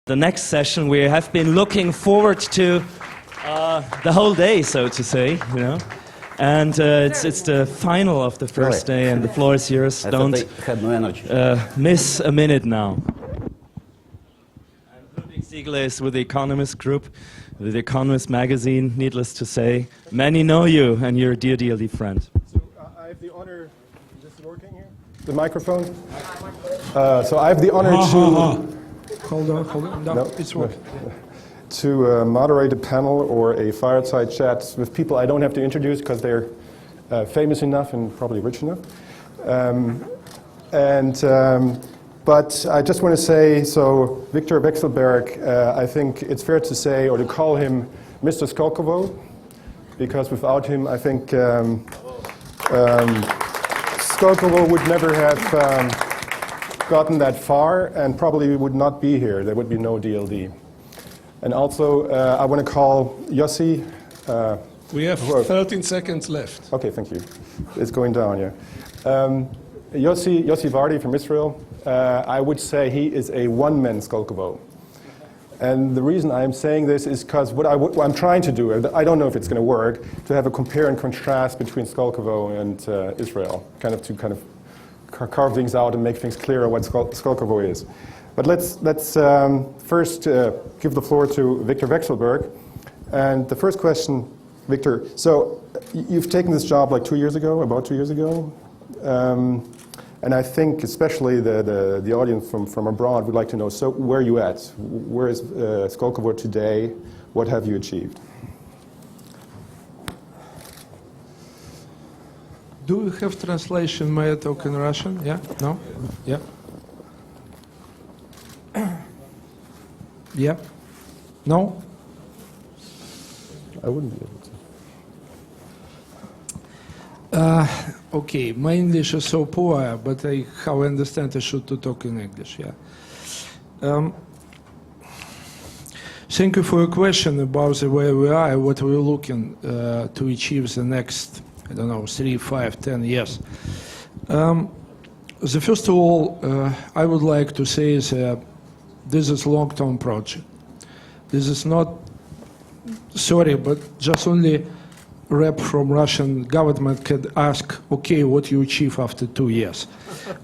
The next session we have been looking forward to the whole day, so to say, you know. And it's the final of the first day, and the floor is yours. Don't had no energy. Miss a minute now. And Ludwig Siegele is with the Economist Group, with the Economist magazine, needless to say. Many know you, and you're a dear DLD friend. So I have the honor, is this working here? The microphone? So I have the honor to... Hold on. No, it's working. To moderate a panel or a fireside chat with people I don't have to introduce because they're famous enough and probably rich enough. But I just want to say, so Viktor Vekselberg, I think it's fair to say, or to call him Mr. Skolkovo, because without him, I think Skolkovo would never have gotten that far, and probably would not be here. There would be no DLD. And also, I want to call Yossi. We have 13 seconds left. Okay, thank you. It's going down, yeah. Yossi Vardi from Israel. I would say he is a one-man Skolkovo. And the reason I'm saying this is because what I'm trying to do, I don't know if it's going to work, to have a compare and contrast between Skolkovo and Israel, to carve things out and make things clearer what Skolkovo is. But let's first give the floor to Viktor Vekselberg. And the first question, Viktor, so you've taken this job like 2 years ago, about 2 years ago. And I think especially the audience from abroad would like to know, so where are you at? Where is Skolkovo today? What have you achieved? Do we have translation? May I talk in Russian? Yeah? No? Yeah? Yeah? No? I wouldn't be able to. Okay, my English is so poor, but how I understand I should to talk in English, yeah. Thank you for your question about the way we are, what we're looking to achieve the next, I don't know, 3, 5, 10 years. First of all, I would like to say that this is a long-term project. This is not, sorry, but just only rep from Russian government can ask, okay, what you achieve after 2 years.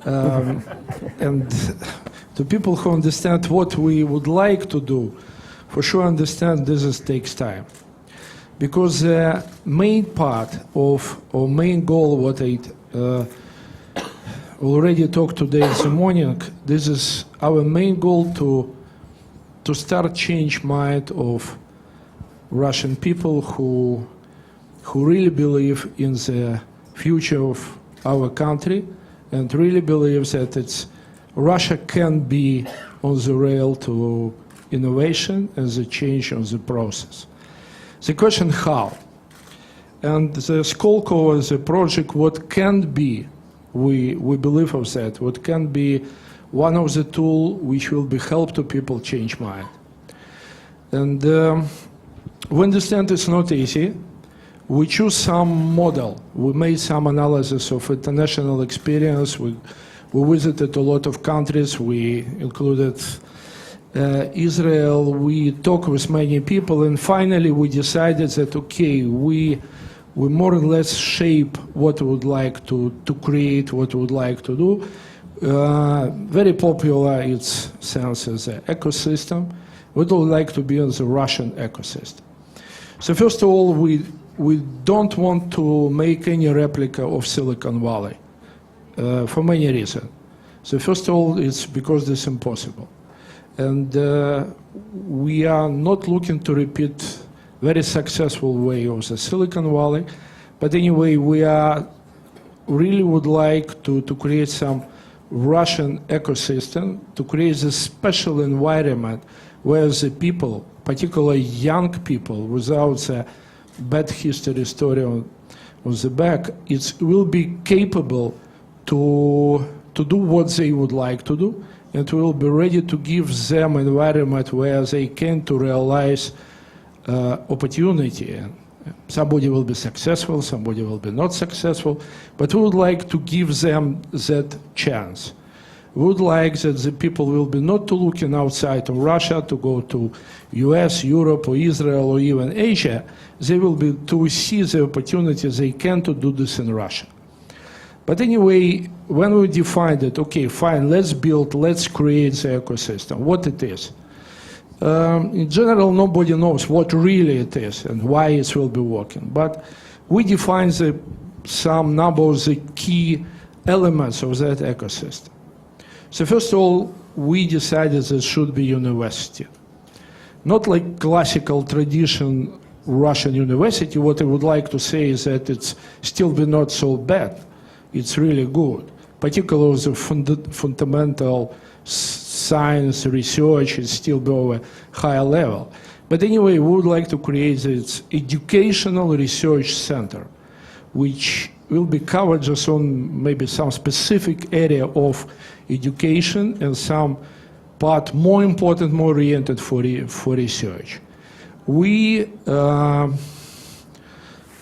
And the people who understand what we would like to do, for sure understand this takes time. Because the main part of, or main goal, what I already talked today in the morning, this is our main goal to start change mind of Russian people who really believe in the future of our country and really believe that Russia can be on the rail to innovation and the change on the process. The question how? And the Skolkovo is a project what can be, we believe of that, what can be one of the tools which will be help to people change mind. And we understand it's not easy. We choose some model. We made some analysis of international experience. We visited a lot of countries. We included Israel. We talked with many people, and finally we decided that okay, we more or less shape what we would like to create, what we would like to do. Very popular, its sense as an ecosystem. We would like to be in the Russian ecosystem. So first of all, we don't want to make any replica of Silicon Valley for many reasons. So first of all, it's because it's impossible. And we are not looking to repeat very successful way of the Silicon Valley. But anyway, we really would like to create some Russian ecosystem, to create a special environment where the people, particularly young people, without the bad history story on the back, it will be capable to do what they would like to do, and will be ready to give them an environment where they can to realize opportunity. And somebody will be successful, somebody will be not successful, but we would like to give them that chance. would like that the people will be not to looking outside of Russia to go to US, Europe, or Israel, or even Asia. They will be to see the opportunities they can to do this in Russia. But anyway, when we defined it, okay, fine, let's build, let's create the ecosystem, what it is. In general, nobody knows what really it is and why it will be working. But we define some number of the key elements of that ecosystem. So first of all, we decided that it should be university. Not like classical tradition Russian university. What I would like to say is that it's still be not so bad. It's really good. Particularly the fundamental science research is still below a higher level. But anyway, we would like to create this educational research center, which will be covered just on maybe some specific area of education and some part more important, more oriented for research. We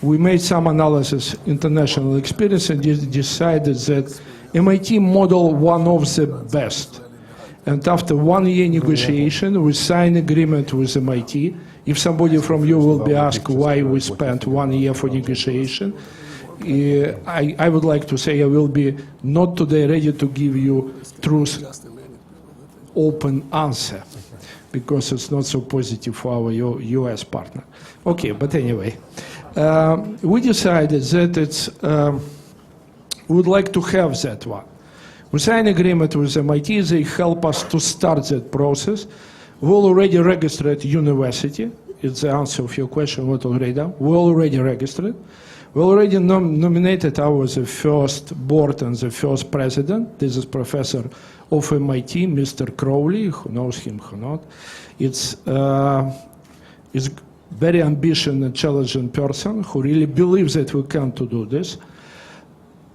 made some analysis, international experience, and decided that MIT model one of the best. And after 1 year negotiation, we signed agreement with MIT. If somebody from you will be asked why we spent 1 year for negotiation, I would like to say I will be not today ready to give you truth open answer, because it's not so positive for our US partner. Okay, but anyway, we decided that we would like to have that one. We signed agreement with MIT, they help us to start that process. We already registered university. It's the answer of your question, what already done. We already registered. We already nominated our the first board and the first president. This is professor of MIT, Mr. Crowley, who knows him, who not. It's very ambitious and intelligent person who really believes that we can to do this.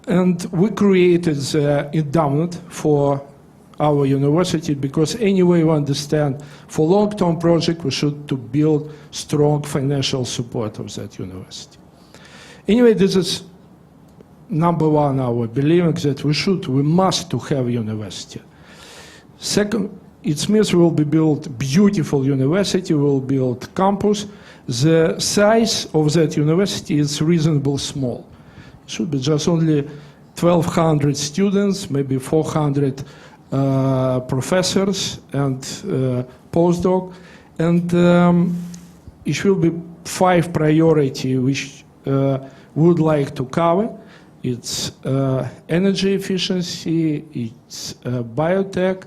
And we created the endowment for our university because anyway we understand for long-term project we should to build strong financial support of that university. Anyway, this is number one, our believing that we must to have university. Second, it means we will be build beautiful university, we will build campus. The size of that university is reasonably small. It should be just only 1,200 students, maybe 400 professors and postdoc, and it will be 5 priority which would like to cover. It's energy efficiency, it's biotech,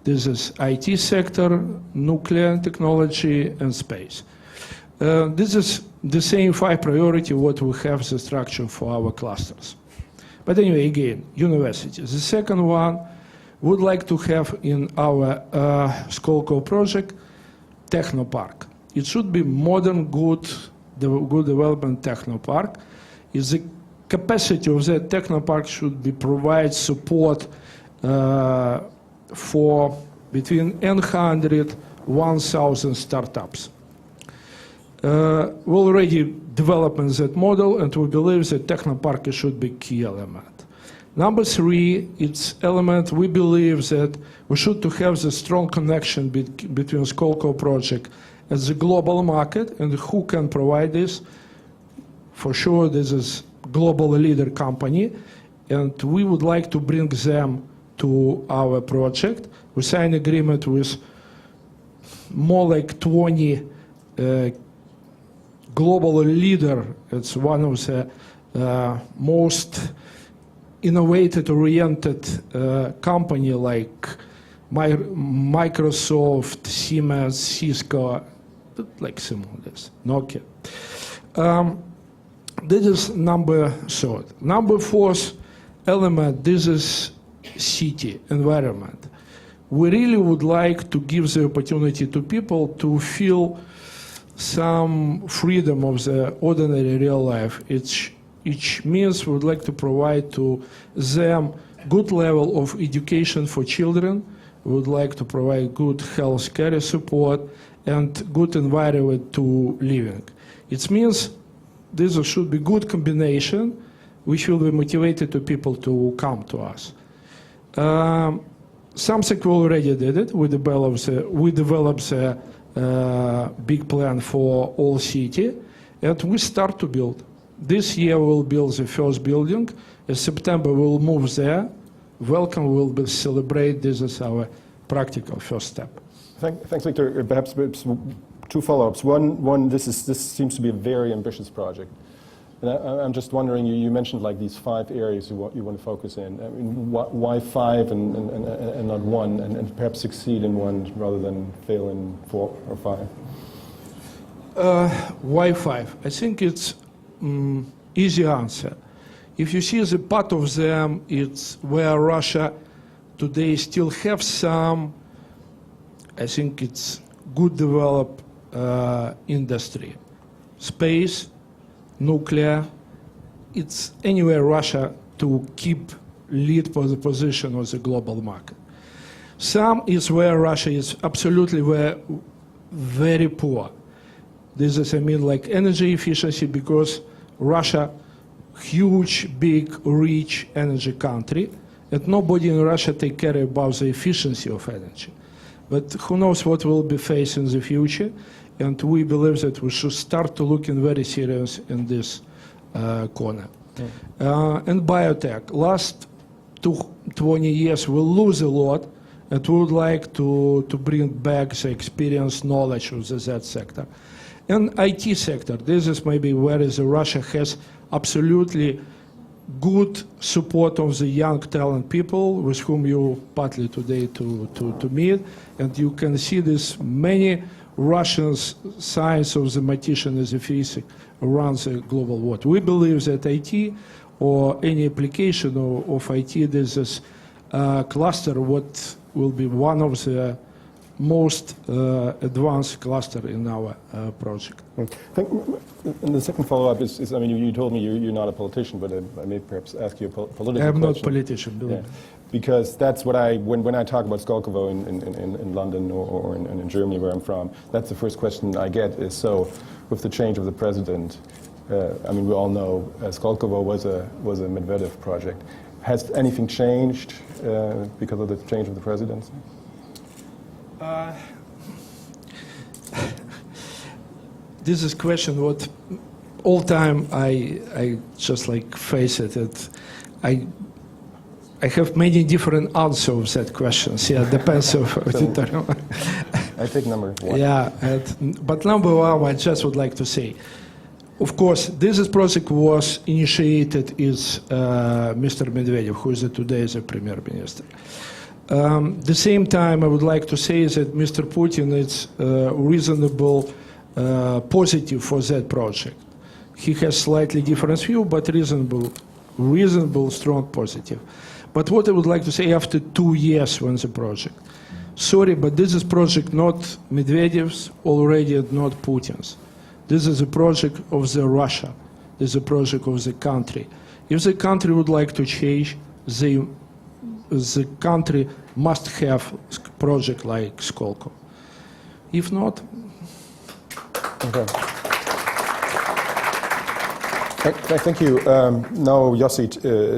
this is IT sector, nuclear technology, and space. This is the same 5 priority what we have the structure for our clusters. But anyway, again, universities. The second one would like to have in our Skolkovo project, technopark. It should be modern, good development technopark. Is the capacity of that technopark should be provide support for between 100 1,000 startups. We already developed that model, and we believe that technopark should be key element. Number 3, it's element we believe that we should to have the strong connection between Skolkovo project and the global market, and who can provide this. For sure, this is global leader company, and we would like to bring them to our project. We signed agreement with more like 20 global leader. It's one of the most innovative oriented company like Microsoft, Siemens, Cisco, like similar this, Nokia. This is number 3. Number 4 element, this is city, environment. We really would like to give the opportunity to people to feel some freedom of the ordinary real life. It means we would like to provide to them good level of education for children. We would like to provide good health care support and good environment to living. It means this should be good combination which will be motivated to people to come to us. something we already did it. We developed a big plan for all city, and we start to build. This year we'll build the first building. In September we'll move there. Welcome, we'll celebrate. This is our practical first step. Thanks, Viktor. Perhaps two follow-ups. One, this seems to be a very ambitious project. And I'm just wondering, you mentioned like these 5 areas you want to focus in. I mean, why 5 and not 1, and perhaps succeed in 1 rather than fail in 4 or 5? Why 5? I think it's easy answer. If you see the part of them, it's where Russia today still have some, I think it's good developed industry. Space, nuclear, it's anywhere Russia to keep lead for the position of the global market. Some is where Russia is absolutely very poor. This is, I mean, like energy efficiency, because Russia, huge, big, rich energy country, and nobody in Russia take care about the efficiency of energy. But who knows what we'll be facing in the future, and we believe that we should start to look in very serious in this corner. And biotech, last 20 years we lose a lot, and we would like to bring back the experience, knowledge of that sector. And IT sector, this is maybe where Russia has absolutely good support of the young talent people with whom you partly today to meet, and you can see this many Russian science of the mathematician and the physics around the global world. We believe that IT or any application of IT, this is cluster what will be one of the most advanced cluster in our project. And the second follow-up is, I mean, you told me you're not a politician, but I may perhaps ask you a political question. I'm not a politician, believe me. Because that's what when I talk about Skolkovo in London or in Germany, where I'm from, that's the first question I get is, so with the change of the president, I mean, we all know Skolkovo was a Medvedev project. Has anything changed because of the change of the presidency? This is question what all time I just like face it. I have many different answers of that questions. Yeah, depends of I take number 1. Yeah, but number 1, I just would like to say, of course, this project was initiated is Mr. Medvedev, who is today the Premier Minister. The same time, I would like to say that Mr. Putin is reasonable, positive for that project. He has slightly different view, but reasonable, strong, positive. But what I would like to say after 2 years when the project, sorry, but this is project not Medvedev's, already not Putin's. This is a project of the Russia. This is a project of the country. If the country would like to change, the country must have a project like Skolkovo. If not... Okay. Thank you. Now, Yossi,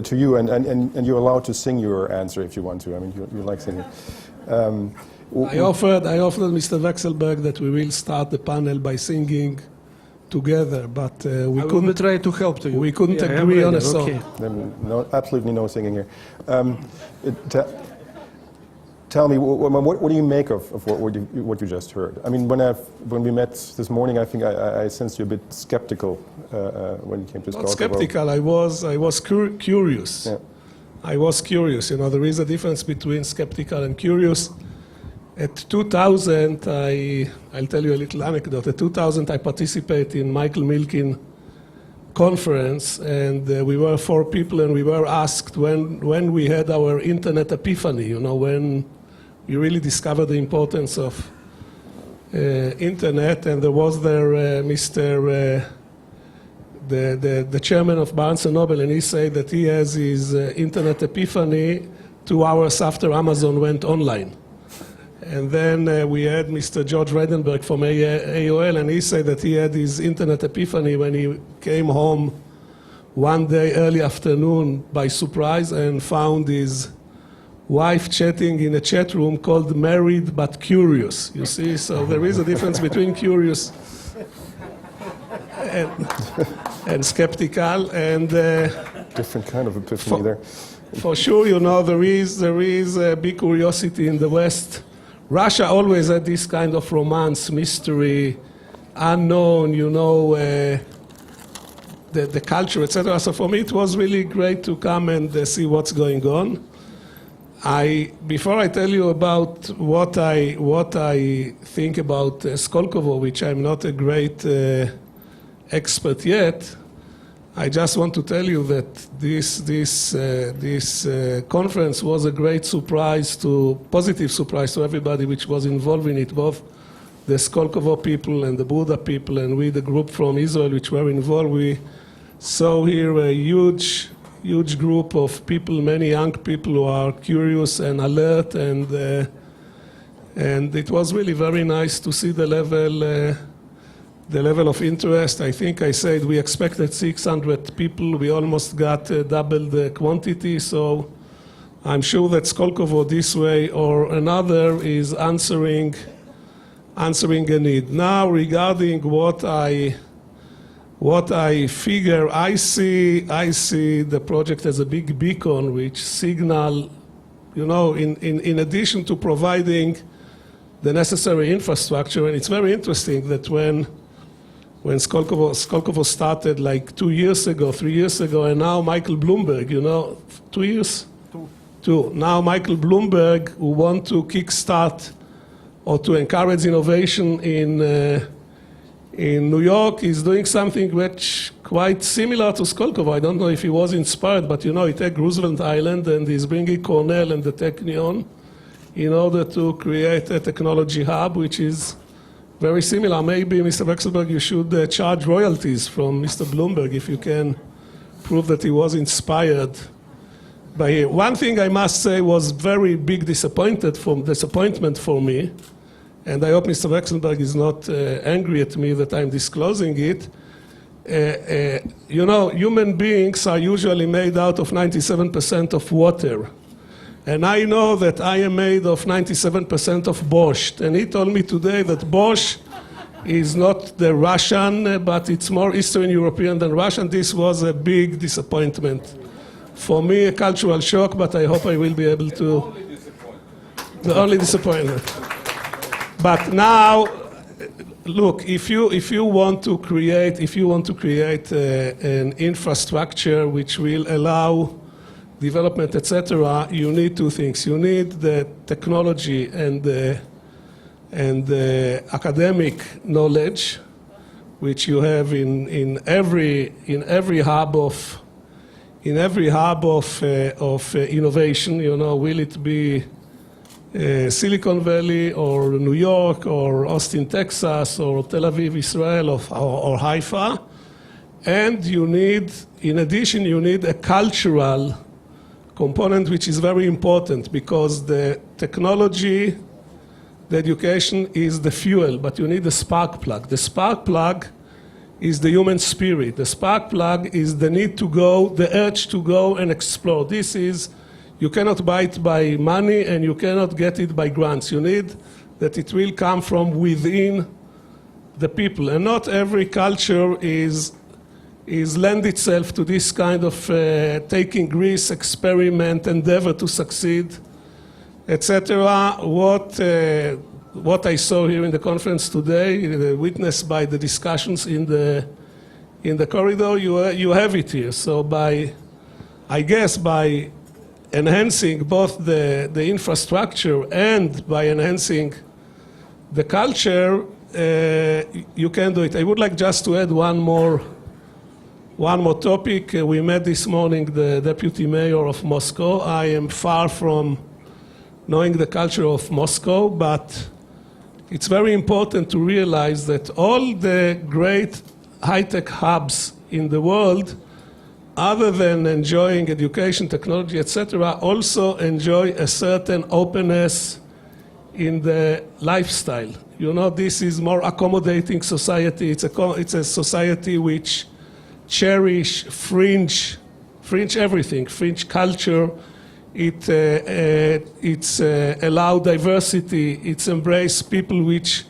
to you, and you're allowed to sing your answer if you want to. I mean, you like singing. I offered Mr. Vekselberg that we will start the panel by singing together, but we couldn't try to help you. We couldn't agree on a song. Okay. Then absolutely no singing here. Tell me, what do you make of what you just heard? I mean, when we met this morning, I think I sensed you a bit skeptical when you came to Skolkovo. Not skeptical. I was curious. Yeah. I was curious. You know, there is a difference between skeptical and curious. At 2000, I'll tell you a little anecdote. At 2000, I participated in Michael Milken conference, and we were 4 people, and we were asked when we had our internet epiphany, you know, when we really discovered the importance of internet, and there was there the chairman of Barnes & Noble, and he said that he has his internet epiphany 2 hours after Amazon went online. And then we had Mr. George Redenberg from AOL, and he said that he had his internet epiphany when he came home one day, early afternoon, by surprise, and found his wife chatting in a chat room called Married But Curious. You see, so there is a difference between curious and skeptical, and Different kind of epiphany there. for sure, you know, there is a big curiosity in the West. Russia always had this kind of romance, mystery, unknown, you know, the culture, etc. So for me, it was really great to come and see what's going on. Before I tell you about what I think about Skolkovo, which I'm not a great expert yet, I just want to tell you that this conference was a great surprise, positive surprise to everybody which was involved in it, both the Skolkovo people and the Buddha people, and we, the group from Israel, which were involved. We saw here a huge group of people, many young people who are curious and alert, and it was really very nice to see the level of interest. I think I said we expected 600 people. We almost got double the quantity. So I'm sure that Skolkovo, this way or another, is answering a need. Now, regarding what I figure, I see the project as a big beacon which signal, you know, in addition to providing the necessary infrastructure. And it's very interesting that when Skolkovo started like 2 years ago, 3 years ago, and now Michael Bloomberg, you know, 2 years? Two. Now Michael Bloomberg, who want to kickstart or to encourage innovation in New York, is doing something which quite similar to Skolkovo. I don't know if he was inspired, but you know, he took Roosevelt Island and he's bringing Cornell and the Technion in order to create a technology hub, which is very similar. Maybe, Mr. Vekselberg, you should charge royalties from Mr. Bloomberg if you can prove that he was inspired by him. One thing I must say was very big disappointment for me, and I hope Mr. Vekselberg is not angry at me that I'm disclosing it. You know, human beings are usually made out of 97% of water. And I know that I am made of 97% of borscht. And he told me today that borscht is not the Russian, but it's more Eastern European than Russian. This was a big disappointment. For me, a cultural shock, but I hope I will be able to... The only disappointment. But now, look, if you want to create an infrastructure which will allow development, etc., you need two things. You need the technology and the academic knowledge, which you have in every hub of innovation. You know, will it be Silicon Valley or New York or Austin, Texas, or Tel Aviv, Israel, or Haifa? And you need, in addition, you need a cultural component which is very important, because the technology, the education is the fuel, but you need the spark plug. The spark plug is the human spirit. The spark plug is the need to go, the urge to go and explore. This is, you cannot buy it by money and you cannot get it by grants. You need that it will come from within the people. And not every culture is lend itself to this kind of taking risks, experiment, endeavor to succeed, etc. What I saw here in the conference today, witnessed by the discussions in the corridor, you have it here. So I guess by enhancing both the infrastructure and by enhancing the culture, you can do it. I would like just to add one more topic. We met this morning the deputy mayor of Moscow. I am far from knowing the culture of Moscow, but it's very important to realize that all the great high-tech hubs in the world, other than enjoying education, technology, etc., also enjoy a certain openness in the lifestyle. You know, this is more accommodating society. It's a society which cherish fringe everything, fringe culture. It's allow diversity. It's embrace people which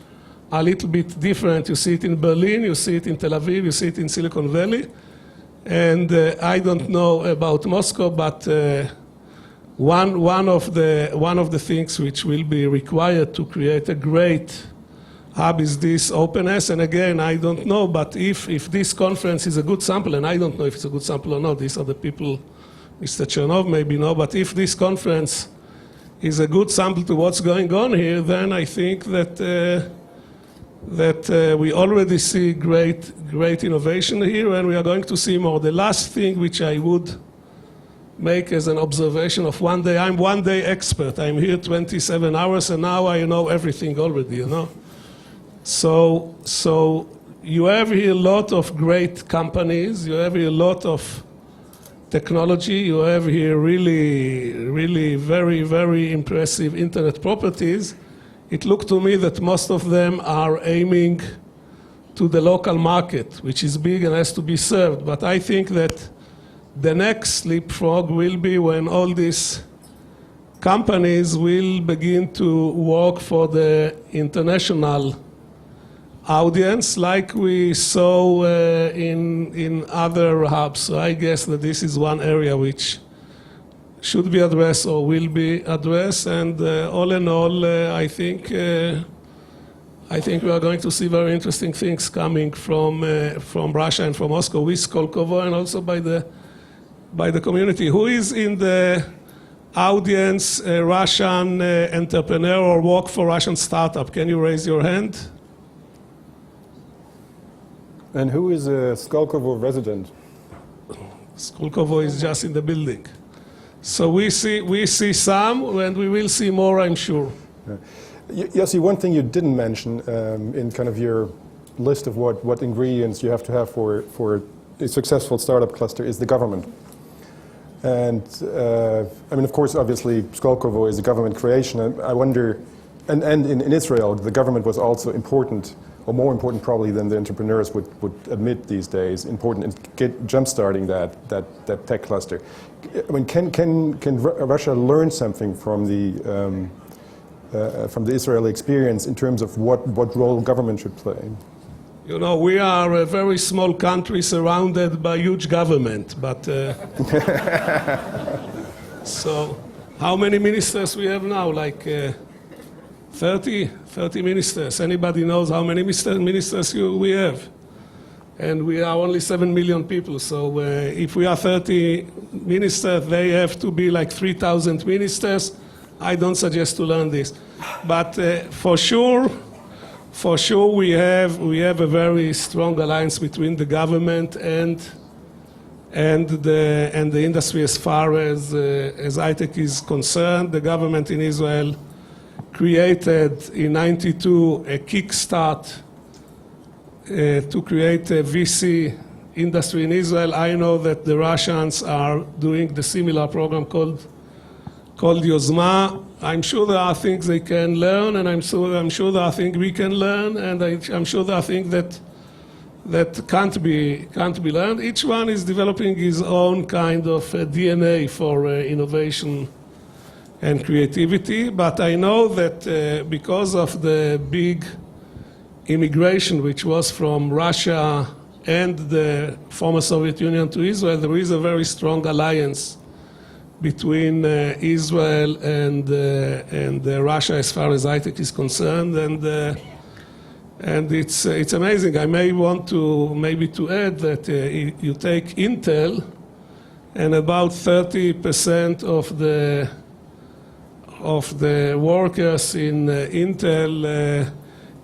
are a little bit different. You see it in Berlin, you see it in Tel Aviv, you see it in Silicon Valley. And I don't know about Moscow, but one of the things which will be required to create a great hub is this openness. And again, I don't know, but if this conference is a good sample, and I don't know if it's a good sample or not, these are the people, Mr. Chernov maybe know, but if this conference is a good sample to what's going on here, then I think that we already see great innovation here, and we are going to see more. The last thing which I would make as an observation of one day, I'm one day expert. I'm here 27 hours, and now I know everything already, you know. So you have here a lot of great companies, you have here a lot of technology, you have here really very, very impressive internet properties. It looked to me that most of them are aiming to the local market, which is big and has to be served. But I think that the next leapfrog will be when all these companies will begin to work for the international audience like we saw in other hubs. So I guess that this is one area which should be addressed or will be addressed. And all in all, I think we are going to see very interesting things coming from Russia and from Moscow with Skolkovo, and also by the community. Who is in the audience a Russian entrepreneur or work for Russian startup? Can you raise your hand? And who is a Skolkovo resident? Skolkovo is just in the building. So we see some, and we will see more, I'm sure. Yossi, one thing you didn't mention in kind of your list of what ingredients you have to have for a successful startup cluster is the government. And I mean, of course, obviously, Skolkovo is a government creation. And I wonder, and in Israel, the government was also important, or more important probably than the entrepreneurs would admit these days, important in jump-starting that tech cluster. I mean, can Russia learn something from the Israeli experience in terms of what role government should play? You know, we are a very small country surrounded by huge government, but so how many ministers we have now? Like 30 ministers. Anybody knows how many ministers we have? And we are only 7 million people. So if we are 30 ministers, they have to be like 3,000 ministers. I don't suggest to learn this. But for sure, we have a very strong alliance between the government and the industry as far as high-tech is concerned. The government in Israel created in '92 a kickstart to create a VC industry in Israel. I know that the Russians are doing the similar program called Yozma. I'm sure there are things they can learn, and I'm sure there are things we can learn, and I'm sure there are things that can't be learned. Each one is developing his own kind of DNA for innovation and creativity, but I know that because of the big immigration which was from Russia and the former Soviet Union to Israel, there is a very strong alliance between Israel and Russia as far as high-tech is concerned, and it's amazing. I may want to add that you take Intel, and about 30% of the workers in Intel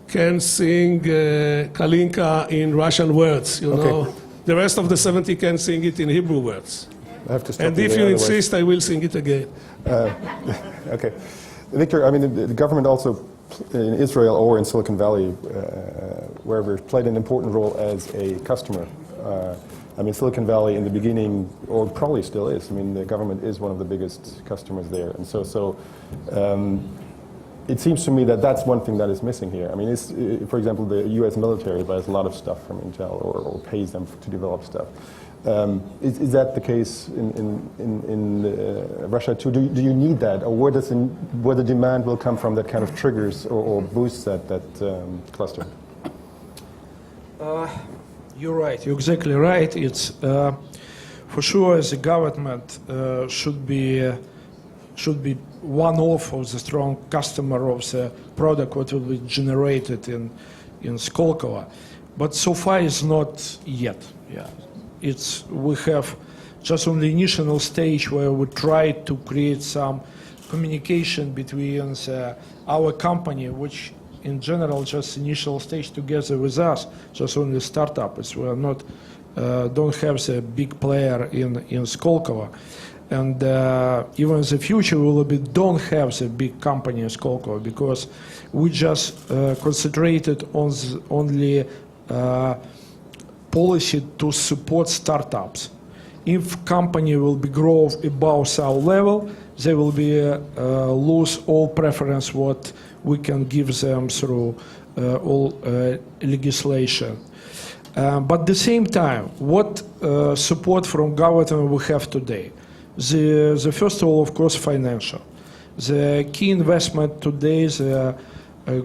can sing Kalinka in Russian words. You know, the rest of the 70 can sing it in Hebrew words. I have to stop and if you insist, I will sing it again. Okay. Viktor, I mean, the government also in Israel or in Silicon Valley, wherever, played an important role as a customer. I mean, Silicon Valley in the beginning, or probably still is, I mean, the government is one of the biggest customers there. And so it seems to me that that's one thing that is missing here. I mean, for example, the US military buys a lot of stuff from Intel or pays them to develop stuff. Is that the case in Russia too? Do you need that, or where the demand will come from that kind of triggers or boosts that cluster? You're right. You're exactly right. It's for sure as a government should be one of the strong customer of the product what will be generated in Skolkovo, but so far it's not yet. Yeah, we have just on the initial stage where we try to create some communication between our company, which in general just initial stage together with us, just only startups. We are not don't have the big player in Skolkovo, and even in the future we will don't have the big company in Skolkovo because we just concentrated on only policy to support startups. If company will be grow above our level, they will be lose all preference what we can give them through all legislation. But at the same time, what support from government we have today? The first of all, of course, financial. The key investment today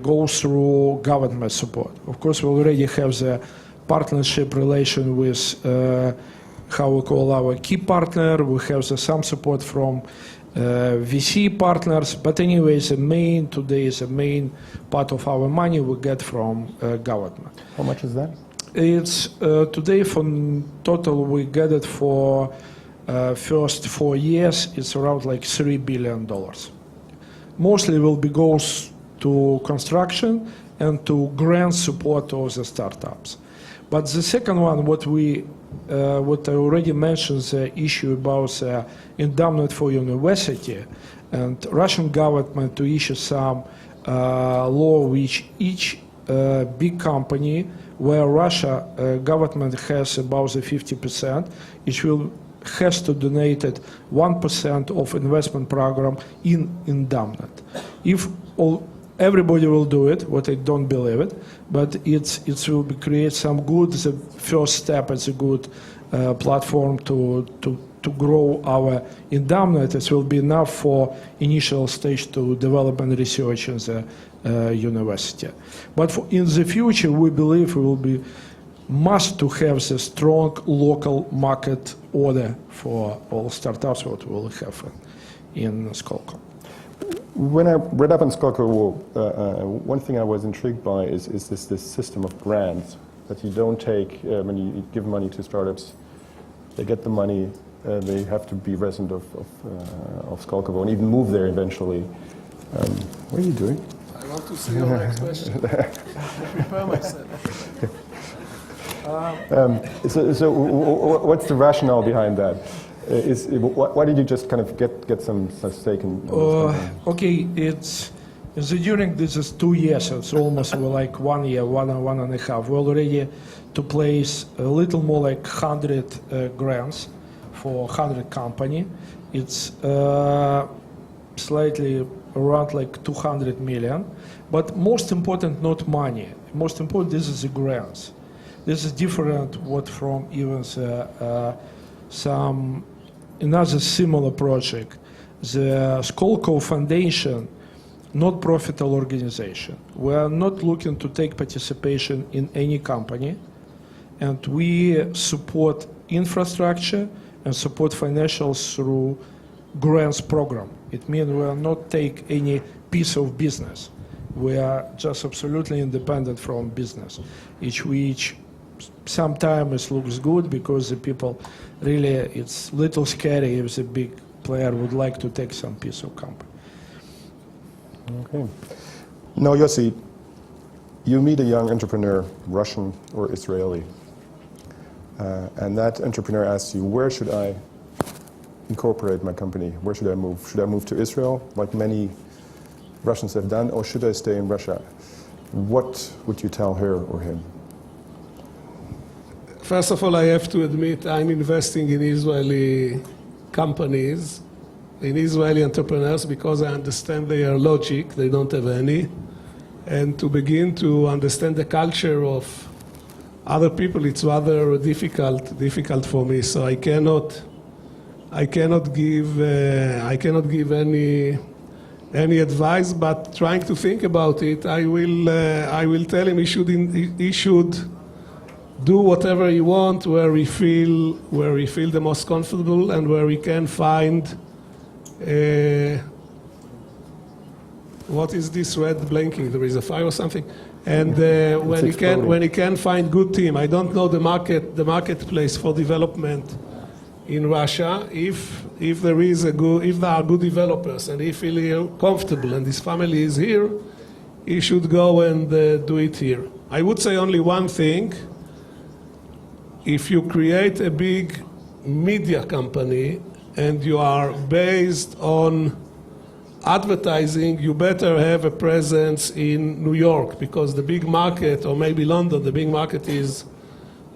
goes through government support. Of course, we already have the partnership relation with how we call our key partner. We have some support from VC partners, but anyway, the main part of our money we get from government. How much is that? It's today for total we get it for first 4 years. It's around like $3 billion. Mostly will be goes to construction and to grant support of the startups. But the second one, what I already mentioned, the issue about endowment for university, and Russian government to issue some law which each big company where Russia government has about the 50%, it has to donate 1% of investment program in endowment. If everybody will do it, what I don't believe it, but it will create some good. The first step is a good platform to grow our endowment. It will be enough for initial stage to develop and research in the university. But in the future, we believe we will be must to have the strong local market order for all startups what we will have in Skolkovo. When I read up on Skolkovo, one thing I was intrigued by is this system of grants that you don't take when you give money to startups. They get the money, they have to be resident of Skolkovo and even move there eventually. What are you doing? I want to see your next question. Prepare myself. So what's the rationale behind that? Why did you just kind of get some stake in okay, it's during this is 2 years. It's almost like 1 year, one and a half. We already to place a little more like 100 grants for 100 company. It's slightly around like 200 million. But most important, not money. Most important, this is the grants. This is different what from even some another similar project. The Skolkovo Foundation, not profitable organization. We are not looking to take participation in any company, and we support infrastructure and support financials through grants program. It means we are not take any piece of business. We are just absolutely independent from business, which sometimes it looks good because the people really, it's little scary if the big player would like to take some piece of company. Okay. Now, Yossi, you meet a young entrepreneur, Russian or Israeli, and that entrepreneur asks you, where should I incorporate my company? Where should I move? Should I move to Israel, like many Russians have done, or should I stay in Russia? What would you tell her or him? First of all, I have to admit I'm investing in Israeli companies, in Israeli entrepreneurs, because I understand their logic. They don't have any. And to begin to understand the culture of other people, it's rather difficult for me. So I cannot give any advice. But trying to think about it, I will tell him he should do whatever he wants where he feel the most comfortable and where he can find. What is this red blinking? There is a fire or something. And when he can find good team, I don't know the marketplace for development in Russia. If there are good developers and he feel comfortable and his family is here, he should go and do it here. I would say only one thing. If you create a big media company and you are based on advertising, you better have a presence in New York, because the big market, or maybe London, the big market is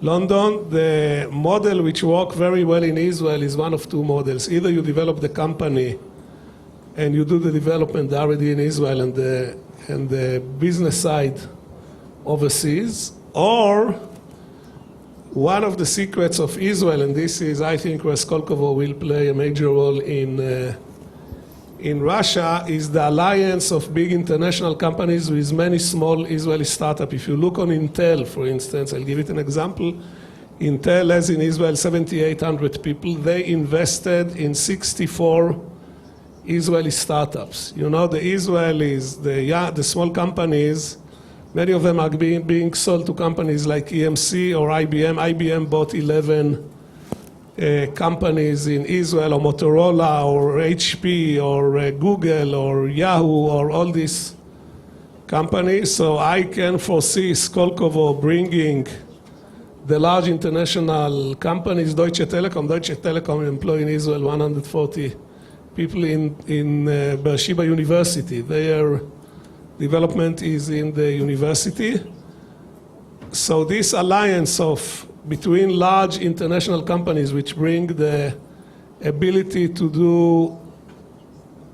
London. The model which works very well in Israel is one of two models. Either you develop the company and you do the development already in Israel and the business side overseas, or one of the secrets of Israel, and this is, I think, where Skolkovo will play a major role in Russia, is the alliance of big international companies with many small Israeli startups. If you look on Intel, for instance, I'll give it an example. Intel has in Israel 7,800 people. They invested in 64 Israeli startups. You know, the Israelis, the small companies, many of them are being sold to companies like EMC or IBM. IBM bought 11 companies in Israel, or Motorola, or HP, or Google, or Yahoo, or all these companies. So I can foresee Skolkovo bringing the large international companies. Deutsche Telekom employ in Israel 140 people in Beersheba University. Their development is in the university. So this alliance between large international companies which bring the ability to do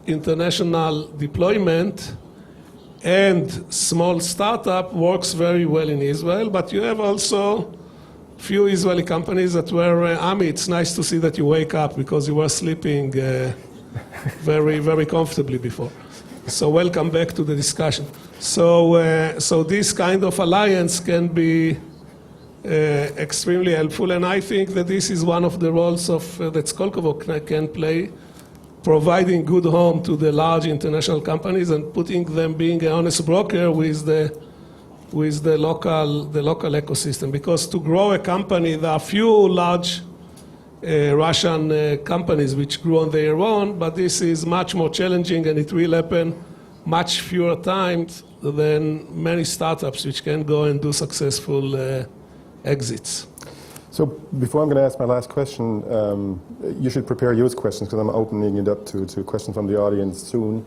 international deployment and small startup works very well in Israel. But you have also few Israeli companies that were, Ami, it's nice to see that you wake up, because you were sleeping very, very comfortably before. So welcome back to the discussion. So this kind of alliance can be extremely helpful, and I think that this is one of the roles that Skolkovo can play, providing good home to the large international companies and putting them being an honest broker with the local ecosystem. Because to grow a company, there are few large Russian companies which grew on their own, but this is much more challenging, and it will happen much fewer times than many startups which can go and do successful exits. So before I'm going to ask my last question, you should prepare your questions, because I'm opening it up to questions from the audience soon.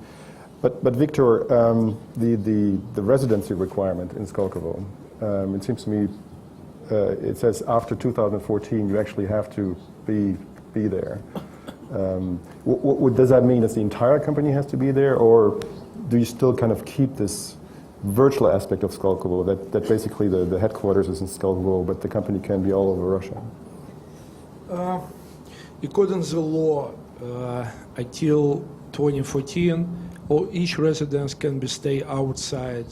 But Viktor, the residency requirement in Skolkovo, it seems to me it says after 2014 you actually have to be there. What does that mean? That the entire company has to be there, or do you still kind of keep this virtual aspect of Skolkovo, that basically the headquarters is in Skolkovo, but the company can be all over Russia? According to the law, until 2014, each residence can be stay outside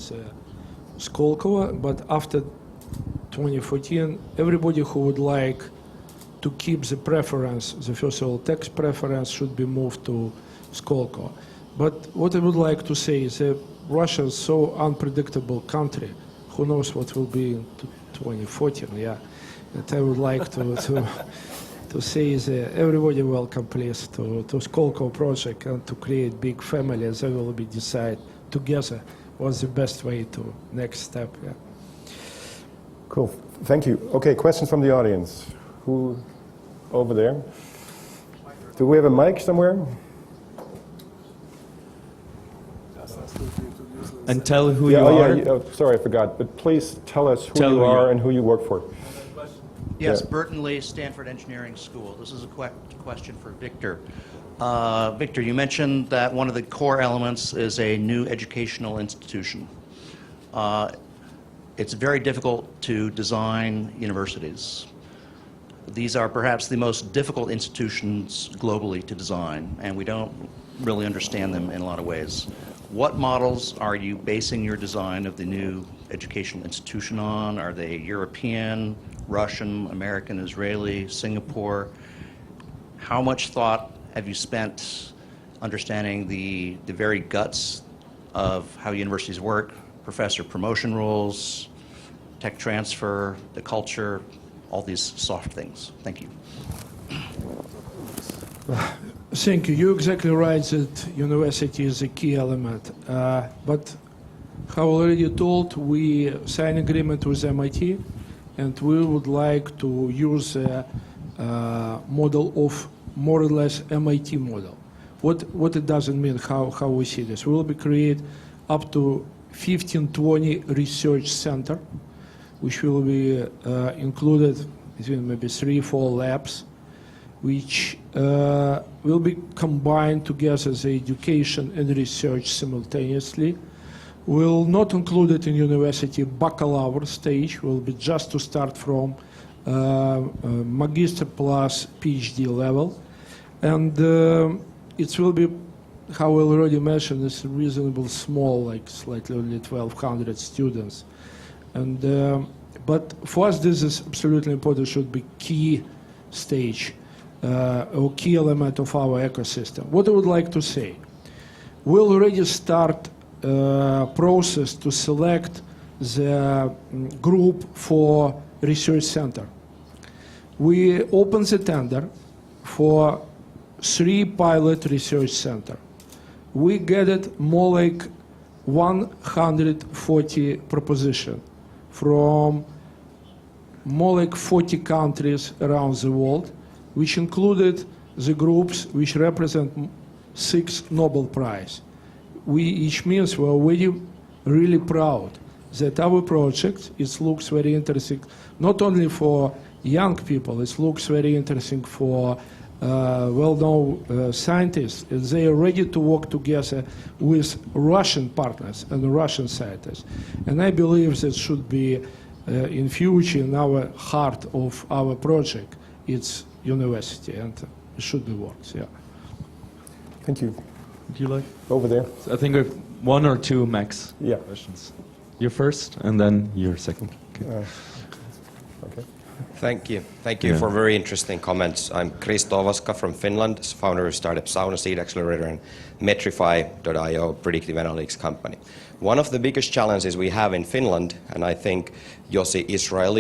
Skolkovo, but after 2014, everybody who would like to keep the preference, the first of all tax preference, should be moved to Skolkovo. But what I would like to say is that Russia is so unpredictable country. Who knows what will be in 2014? Yeah, and I would like to say that everybody welcome, please, to Skolkovo project and to create big family. They will be decide together what's the best way to next step. Yeah. Cool. Thank you. Okay, questions from the audience. Who over there? Do we have a mic somewhere? And tell who you are. Sorry, I forgot. But please tell us who you are and who you work for. Yes, Yeah. Burton Lee, Stanford Engineering School. This is a question for Viktor. Viktor, you mentioned that one of the core elements is a new educational institution. it's very difficult to design universities. These are perhaps the most difficult institutions globally to design, and we don't really understand them in a lot of ways. What models are you basing your design of the new educational institution on? Are they European, Russian, American, Israeli, Singapore? How much thought have you spent understanding the very guts of how universities work, professor promotion rules, tech transfer, the culture, all these soft things? Thank you. Thank you. You're exactly right that university is a key element. But how already told, we signed agreement with MIT, and we would like to use a model of more or less MIT model. What it doesn't mean, how we see this. We will be create up to 15, 20 research center, which will be included between maybe 3, 4 labs, which will be combined together as education and research simultaneously. Will not include it in university baccalaureate stage, will be just to start from magister plus PhD level. And it will be, how I already mentioned, it's reasonable small, like slightly only 1,200 students. And, but for us, this is absolutely important, should be key stage or key element of our ecosystem. What I would like to say, we'll already start process to select the group for research center. We open the tender for 3 pilot research center. We get it more like 140 proposition from more like 40 countries around the world, which included the groups which represent 6 Nobel Prize. Which means we're already really proud that our project, it looks very interesting, not only for young people, it looks very interesting for well-known scientists. They are ready to work together with Russian partners and Russian scientists. And I believe that should be in future in our heart of our project, it's university, and it should be worked, yeah. Thank you. Would you like? Over there. I think we have 1 or 2 max Yeah. questions. You first, and then you're second. Okay. Okay. Thank you. Thank you for very interesting comments. I'm Kristo Ovaska from Finland, founder of startup Sauna Seed Accelerator and Metrify.io, predictive analytics company. One of the biggest challenges we have in Finland, and I think Israel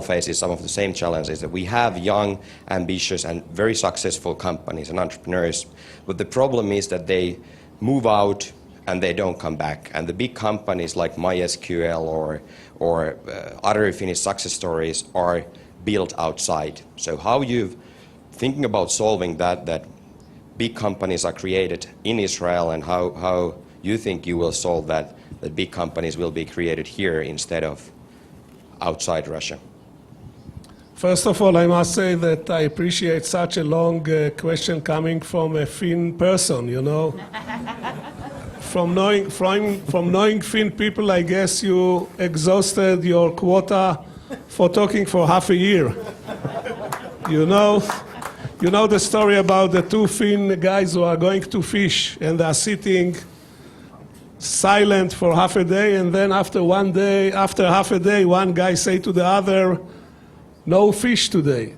faces some of the same challenges, that we have young, ambitious, and very successful companies and entrepreneurs. But the problem is that they move out and they don't come back. And the big companies like MySQL or other Finnish success stories are built outside. So how you thinking about solving that big companies are created in Israel, and how you think you will solve that big companies will be created here instead of outside Russia? First of all, I must say that I appreciate such a long question coming from a Finn person, you know. From knowing Finn people, I guess you exhausted your quota for talking for half a year. You know the story about the 2 Finn guys who are going to fish, and they are sitting silent for half a day, and then after half a day, one guy say to the other, "No fish today."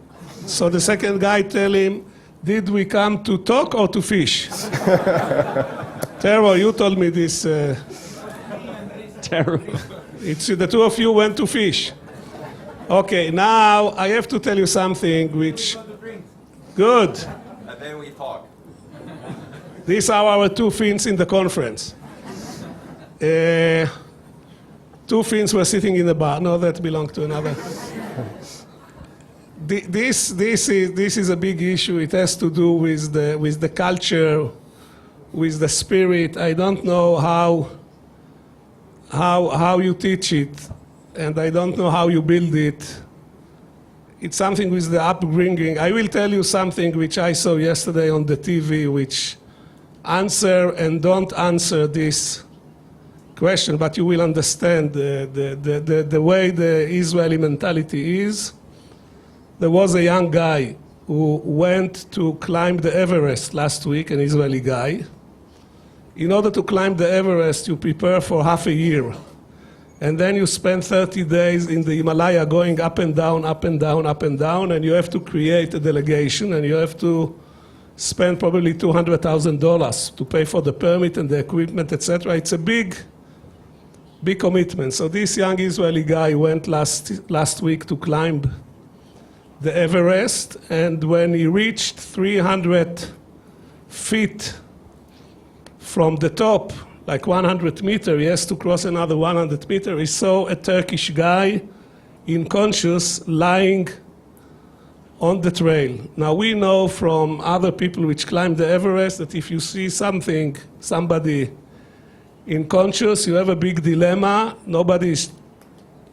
So the second guy tell him, "Did we come to talk or to fish?" Tero, you told me this. Terrible. It's the 2 of you went to fish. Okay, now I have to tell you something which... Good. And then we talk. These are our 2 Finns in the conference. 2 Finns were sitting in the bar. No, that belonged to another. This is a big issue. It has to do with the culture, with the spirit. I don't know how you teach it, and I don't know how you build it. It's something with the upbringing. I will tell you something which I saw yesterday on the TV, which answer and don't answer this question, but you will understand the way the Israeli mentality is. There was a young guy who went to climb the Everest last week, an Israeli guy. In order to climb the Everest, you prepare for half a year. And then you spend 30 days in the Himalaya going up and down, up and down, up and down, and you have to create a delegation, and you have to spend probably $200,000 to pay for the permit and the equipment, etc. It's a big commitment. So this young Israeli guy went last week to climb the Everest, and when he reached 300 feet from the top, like 100 meters, he has to cross another 100 meters. He saw a Turkish guy unconscious lying on the trail. Now we know from other people which climb the Everest that if you see somebody unconscious, you have a big dilemma. Nobody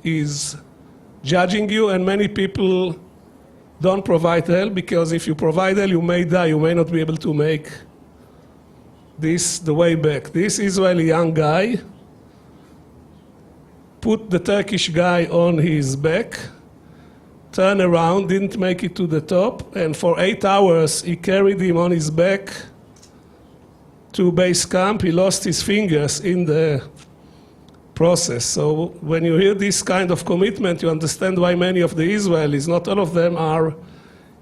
is judging you, and many people don't provide help, because if you provide help, you may die. You may not be able to make this the way back. This Israeli young guy put the Turkish guy on his back, turned around, didn't make it to the top, and for 8 hours he carried him on his back to base camp. He lost his fingers in the process. So when you hear this kind of commitment, you understand why many of the Israelis, not all of them, are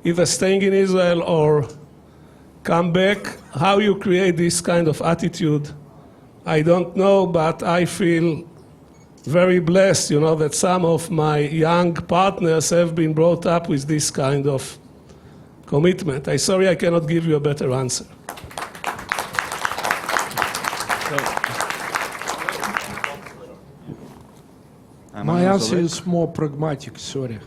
either staying in Israel or come back. How you create this kind of attitude, I don't know, but I feel very blessed, that some of my young partners have been brought up with this kind of commitment. I'm sorry I cannot give you a better answer. My answer is more pragmatic, sorry.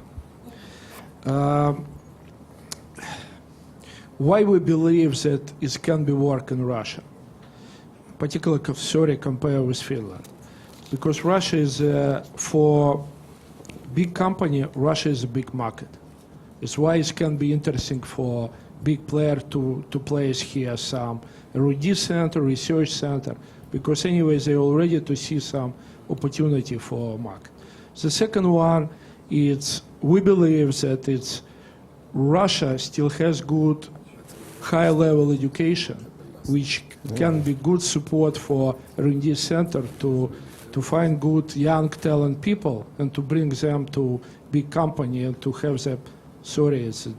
Why we believe that it can be work in Russia, particularly, compared with Finland? Because Russia is, for big company, Russia is a big market. It's why it can be interesting for big player to place here some R&D center, research center, because anyways, they already to see some opportunity for market. The second one is we believe that it's Russia still has good high-level education, which can be good support for R&D center to find good young talent people and to bring them to big company and to have them, it's a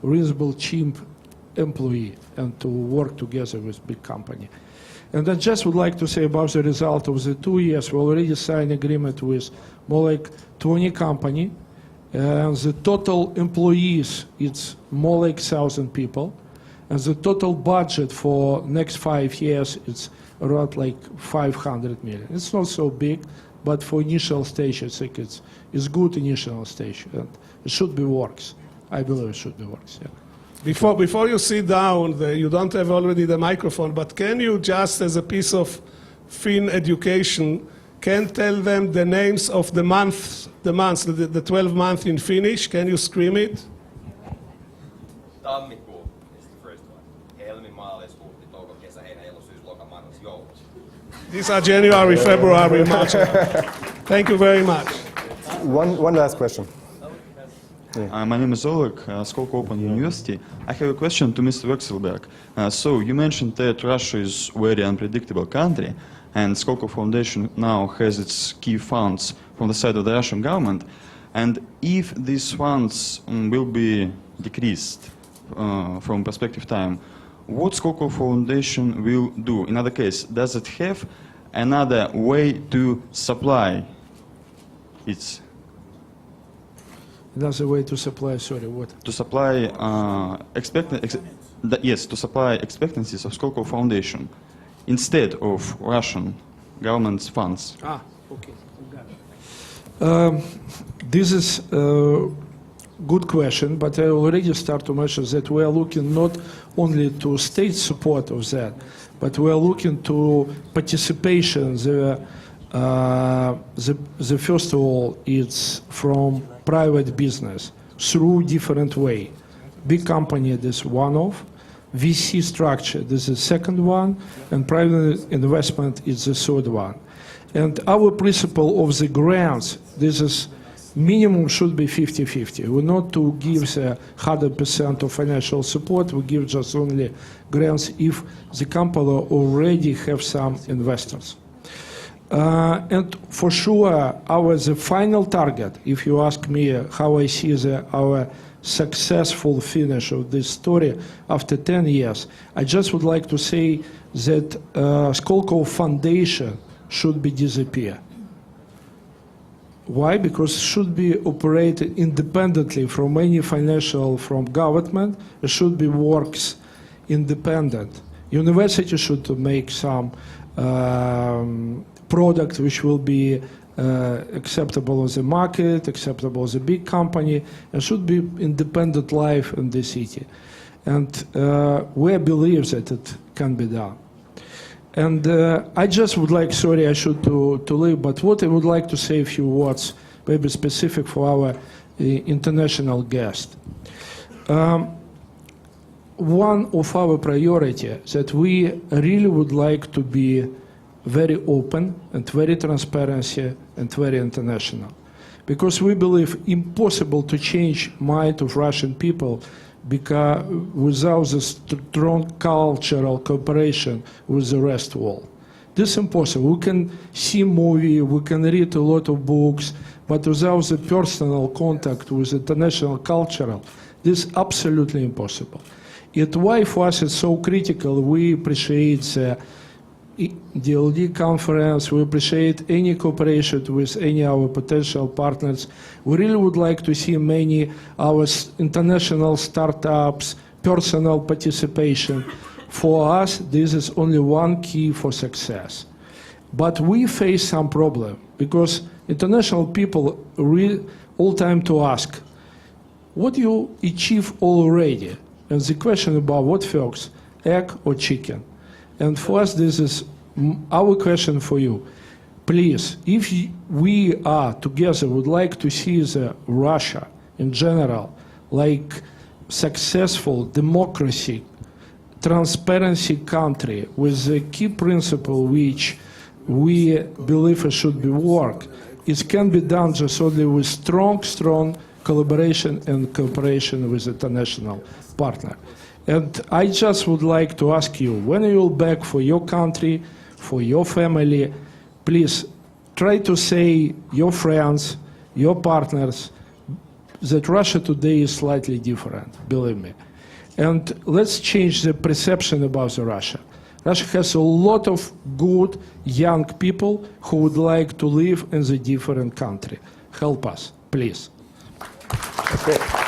reasonable cheap employee and to work together with big company. And I just would like to say about the result of the 2 years. We already signed agreement with more like 20 company. And the total employees, it's more like 1,000 people. And the total budget for next 5 years, it's around like 500 million. It's not so big, but for initial stage, I think it's good initial stage. And it should be works. I believe it should be works, yeah. Before you sit down, you don't have already the microphone, but can you just, as a piece of Finn education, can tell them the names of the months, the 12 months in Finnish? Can you scream it? Tammikuu is the first one. Helmi, maaliskuu, touko, kesä, heinä, elo, syys, loka, marras, joulu. These are January, February, March. Thank you very much. One last question. My name is Oleg, Skolkovo University. I have a question to Mr. Vekselberg. So you mentioned that Russia is a very unpredictable country, and Skolkovo Foundation now has its key funds from the side of the Russian government. And if these funds will be decreased from perspective time, what Skolkovo Foundation will do? In other case, does it have another way to supply its? Another way to supply, what? To supply to supply expectancies of Skolkovo Foundation instead of Russian government's funds. Okay. This is a good question, but I already start to mention that we are looking not only to state support of that, but we are looking to participation. The first of all, it's from private business through different way. Big company, this one of. VC structure, this is the second one, and private investment is the third one. And our principle of the grants, this is minimum should be 50-50. We're not to give the 100% of financial support, we give just only grants if the company already have some investors. And for sure, the final target, if you ask me how I see our successful finish of this story after 10 years, I just would like to say that Skolkovo Foundation should be disappear. Why? Because it should be operated independently from any financial, from government. It should be works independent. University should make some product which will be acceptable as a market, acceptable as a big company, and should be independent life in the city. And we believe that it can be done. And I just would like, sorry, I should to leave, but what I would like to say a few words, maybe specific for our international guest. One of our priority that we really would like to be very open and very transparency and very international. Because we believe impossible to change mind of Russian people because without the strong cultural cooperation with the rest world. This is impossible. We can see movie, we can read a lot of books, but without the personal contact with international cultural, this is absolutely impossible. It's why for us it's so critical. We appreciate the DLD conference, we appreciate any cooperation with any of our potential partners. We really would like to see many our international startups, personal participation. For us, this is only one key for success. But we face some problem because international people all time to ask, what do you achieve already? And the question about what first, egg or chicken? And for us, this is our question for you. Please, if we are together, would like to see the Russia in general, like successful democracy, transparency country with the key principle which we believe it should be work, it can be done just only with strong collaboration and cooperation with international partner. And I just would like to ask you, when you will back for your country, for your family, please try to say your friends, your partners, that Russia today is slightly different, believe me. And let's change the perception about Russia. Russia has a lot of good young people who would like to live in the different country. Help us, please. Okay.